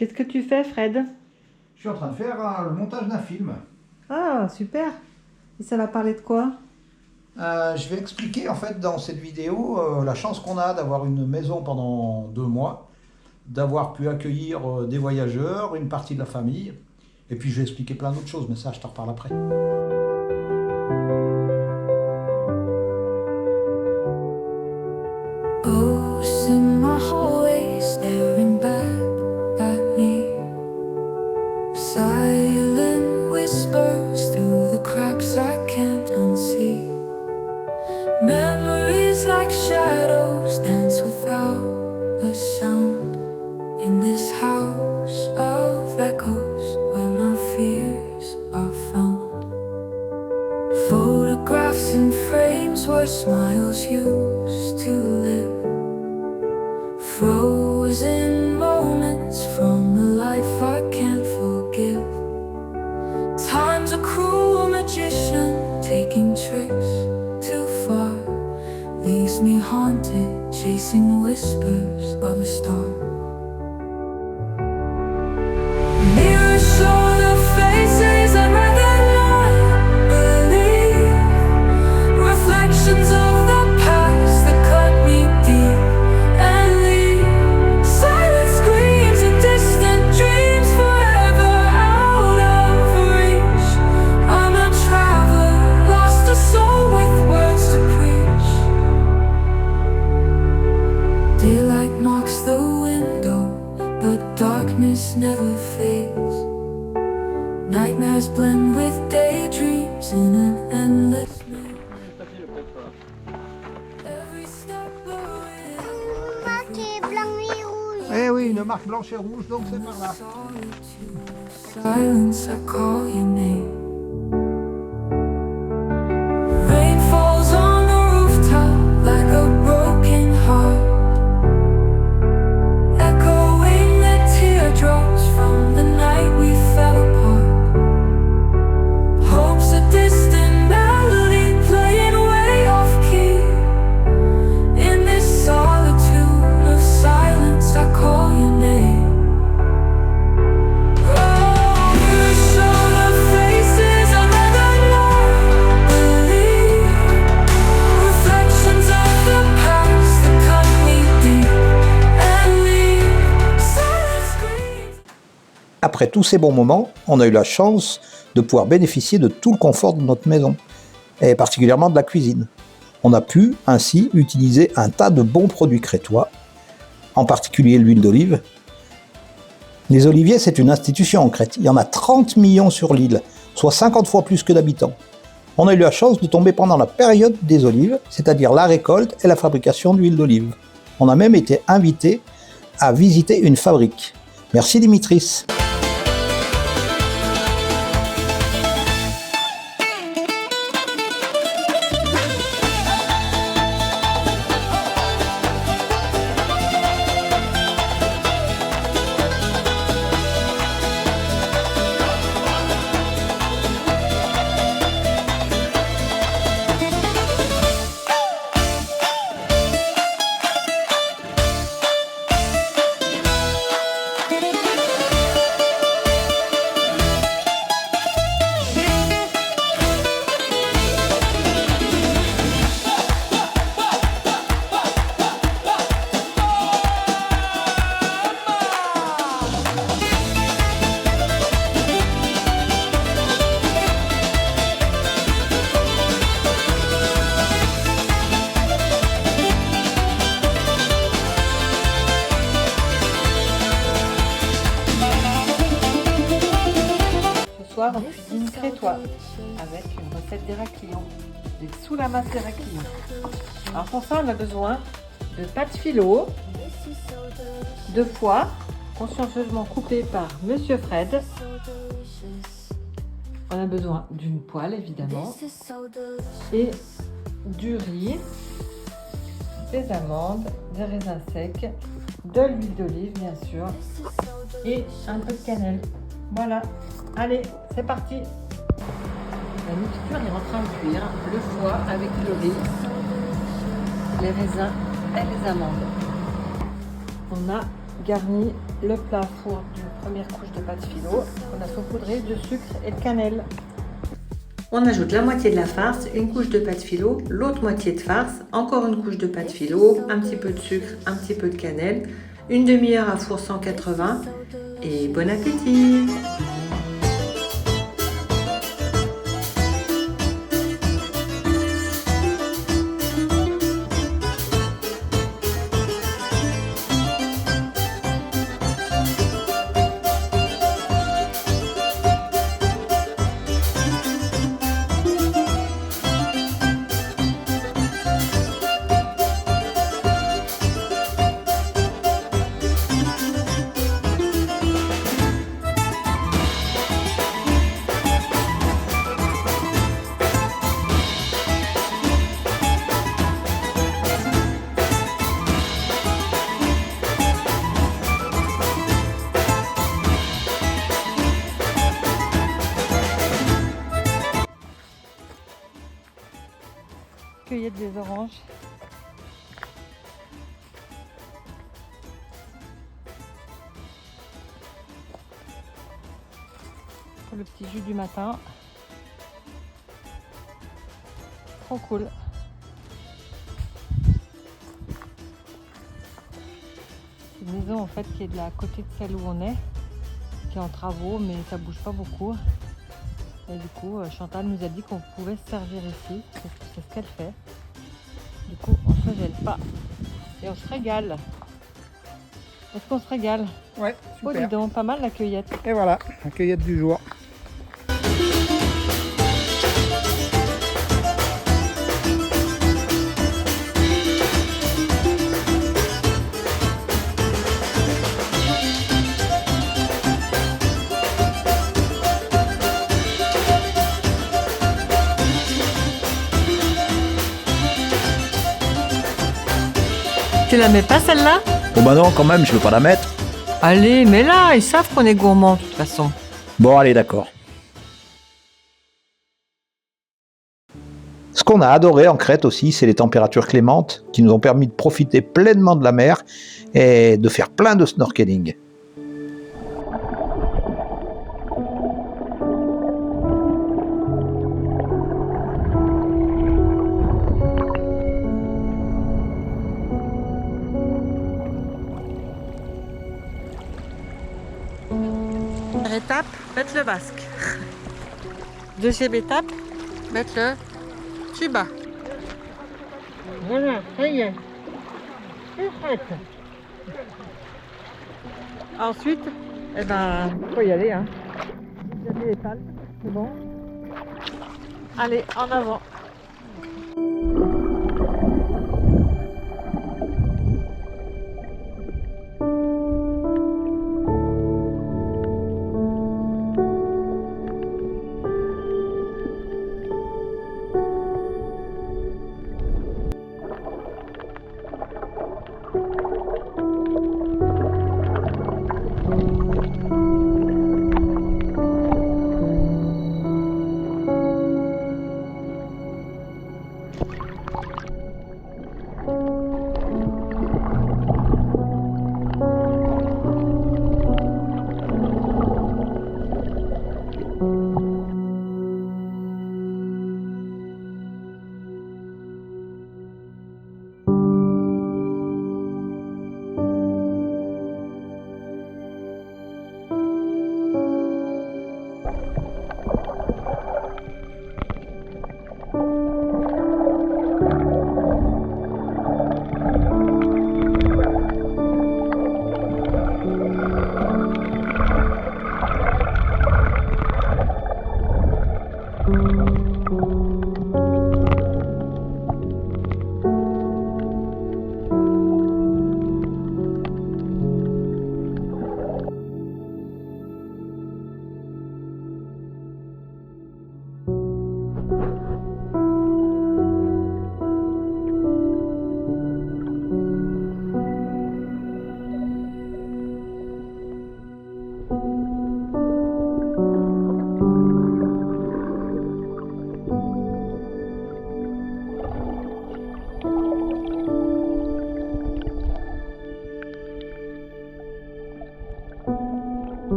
Qu'est-ce que tu fais, Fred? Je suis en train de faire le montage d'un film. Ah, super. Et ça va parler de quoi? Je vais expliquer en fait dans cette vidéo la chance qu'on a d'avoir une maison pendant 2 mois, d'avoir pu accueillir des voyageurs, une partie de la famille, et puis je vais expliquer plein d'autres choses, mais ça je t'en reparle après. Ghosts in my hallway staring back at me. Silent whispers through the cracks I can't unsee. Memories like shadows dance without a sound. In this house of echoes where my fears are found. Photographs in frames where smiles used to live. Frozen moments from a life I can't forgive. Time's a cruel magician, taking tricks too far. Leaves me haunted, chasing whispers of a star. Mirrors show the faces I'd rather not believe. Reflections of the past that cut me deep and leave. Silent screams and distant dreams forever out of reach. I'm a traveler, lost a soul with words to preach. Daylight knocks the window, but darkness never fades. Nightmares blend with daydreams in an endless maze. Every step away. Marqué blanc et rouge. Eh oui, une marque blanche et rouge, donc c'est par là. Silence, I call your name. Rain falls on the rooftop like a broken heart, echoing the teardrops from the night we fell apart. Hope's a distant melody playing way off key. In this solitude of silence, I call your name. Oh, you show the faces I'd rather not believe. Reflections of the past that cut me deep and leave. Silent screams. Après tous ces bons moments, on a eu la chance de pouvoir bénéficier de tout le confort de notre maison, et particulièrement de la cuisine. On a pu ainsi utiliser un tas de bons produits crétois, en particulier l'huile d'olive. Les oliviers, c'est une institution en Crète. Il y en a 30 millions sur l'île, soit 50 fois plus que d'habitants. On a eu la chance de tomber pendant la période des olives, c'est-à-dire la récolte et la fabrication d'huile d'olive. On a même été invité à visiter une fabrique. Merci Dimitris. Ce soir, on cuisine crétois avec une recette d'Héraclion, des sous la masse d'Héraclion. Alors pour ça, on a besoin de pâte philo, de foie, consciencieusement coupé par Monsieur Fred. On a besoin d'une poêle évidemment, et du riz, des amandes, des raisins secs, de l'huile d'olive bien sûr, et un peu de cannelle. Voilà, allez, c'est parti. La mixture est en train de cuire, le foie avec le riz, les raisins et les amandes. On a garni le plat four du première couche de pâte philo qu'on a saupoudrée de sucre et de cannelle. On ajoute la moitié de la farce, une couche de pâte philo, l'autre moitié de farce, encore une couche de pâte philo, un petit peu de sucre, un petit peu de cannelle, une demi-heure à four 180 et bon appétit! Cueillette des oranges. Pour le petit jus du matin. Trop cool. C'est une maison en fait qui est de la côté de celle où on est, qui est en travaux mais ça bouge pas beaucoup. Et du coup, Chantal nous a dit qu'on pouvait se servir ici. C'est ce qu'elle fait. Du coup, on se gêne pas. Et on se régale. Est-ce qu'on se régale? Ouais, Oh, dis super. donc, pas mal la cueillette. Et voilà, la cueillette du jour. Tu la mets pas celle-là? Oh bah non, quand même, je veux pas la mettre. Allez, mais là, ils savent qu'on est gourmand de toute façon. Bon, allez, d'accord. Ce qu'on a adoré en Crète aussi, c'est les températures clémentes qui nous ont permis de profiter pleinement de la mer et de faire plein de snorkeling. Première étape, mettre le basque. Deuxième étape, mettre le tuba. Voilà, ça y est. C'est prête. Ensuite, eh ben, faut y aller, hein. J'ai mis les palmes, c'est bon. Allez, en avant.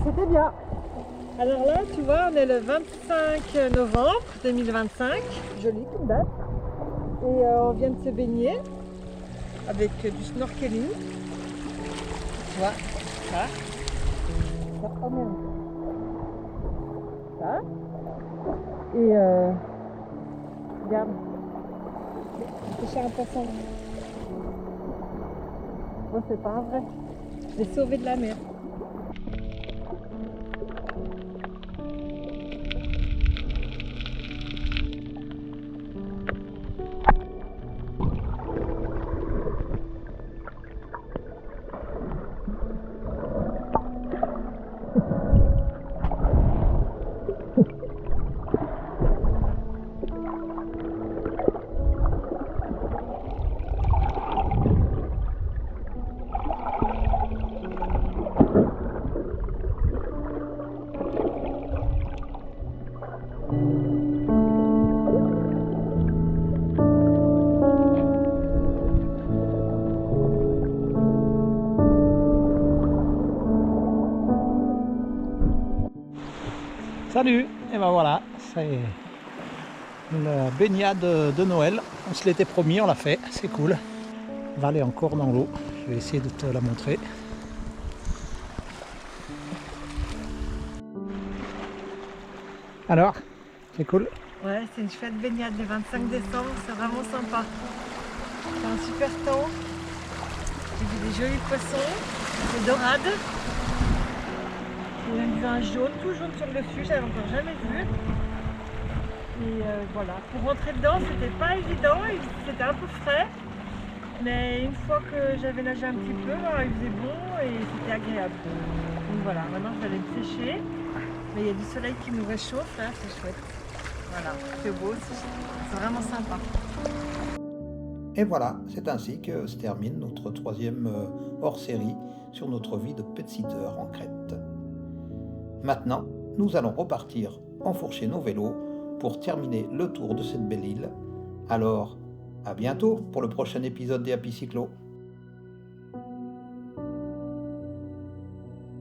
C'était bien. Alors là, tu vois, on est le 25 novembre 2025. Joli comme date. Et on vient de se baigner avec du snorkeling. Tu vois, ça. Oh merde. Ça. Et regarde. J'ai pêché un poisson. Bon, c'est pas un vrai. J'ai sauvé de la mer. Salut! Et ben voilà, c'est une baignade de Noël. On se l'était promis, on l'a fait, c'est cool. Val est encore dans l'eau, je vais essayer de te la montrer. Alors, c'est cool? Ouais, c'est une chouette baignade le 25 décembre, c'est vraiment sympa. C'est un super temps. J'ai vu des jolis poissons, des dorades. J'ai vu un jaune, tout jaune sur le dessus, j'avais encore jamais vu. Et voilà, pour rentrer dedans, c'était pas évident, c'était un peu frais. Mais une fois que j'avais nagé un petit peu, il faisait bon et c'était agréable. Donc voilà, maintenant je vais aller me sécher. Mais il y a du soleil qui nous réchauffe, là, c'est chouette. Voilà, c'est beau, c'est vraiment sympa. Et voilà, c'est ainsi que se termine notre troisième hors-série sur notre vie de pet-sitter en Crète. Maintenant, nous allons repartir enfourcher nos vélos pour terminer le tour de cette belle île. Alors, à bientôt pour le prochain épisode des Happy Cyclo.